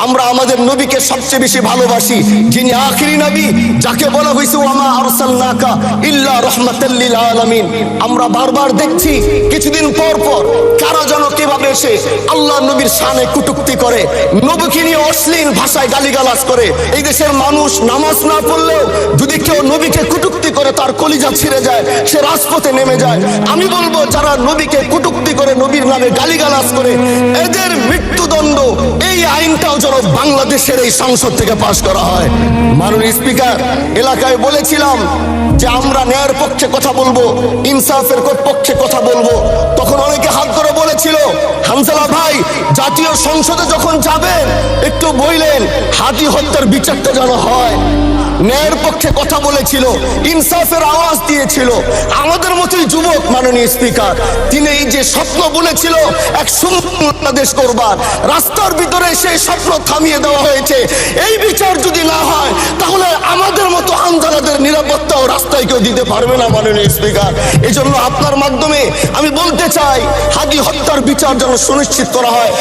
আমরা আমাদের নবীকে সবচেয়ে বেশি ভালোবাসি, যিনি আখিরি নবী, যাকে বলা হয়েছে ওয়ামা আরসালনাকা ইল্লা রাহমাতাল লিল আলামিন। আমরা বারবার দেখছি কিছুদিন পর পর কারা যেন কিভাবে এসে আল্লাহ নবীর শানে কটূক্তি করে, নবীকে নিয়ে অশ্লীল ভাষায় গালিগালাজ করে। এই দেশের মানুষ নামাজ না পড়লেও যদি কেউ নবীকে কটূক্তি করে তার কলিজা ছিঁড়ে যায়, সে রাজপথে নেমে যায়। আমি বলবো যারা নবীকে কটূক্তি করে, নবীর নামে গালিগালাজ করে, এদের মৃত্যুদণ্ড, এই আইনটাও যেন বাংলাদেশের এই সংসদ থেকে পাশ করা হয়। মাননীয় স্পিকার, এলাকায় বলেছিলাম যে আমরা ন্যায়ের পক্ষে কথা বলবো, ইনসাফের পক্ষে কথা বলবো। তখন অনেকে হাত ধরে বলেছিল, হামজালা ভাই জাতীয় সংসদে যখন যাবেন একটু বললেন হাদি হত্যার বিচারটা যেন হয়। ন্যায়ের পক্ষে কথা বলেছিল, ইনসাফের আওয়াজ দিয়েছিল। আমাদের মতোই যুবক মাননীয় স্পিকার, তিনি এই যে স্বপ্ন বলেছিল এক সুন্দর বাংলাদেশ করবার, রাস্তার ভিতরে সেই স্বপ্ন থামিয়ে দেওয়া হয়েছে। এই বিচার যদি না হয় তাহলে আমাদের মতো আন্দোলনের নিরাপত্তাও রাস্তায় কেউ দিতে পারবে না মাননীয় স্পিকার। এই জন্য আপনার মাধ্যমে আমি বলতে চাই, হাদি হত্যার বিচার যেন সুনিশ্চিত করা হয়।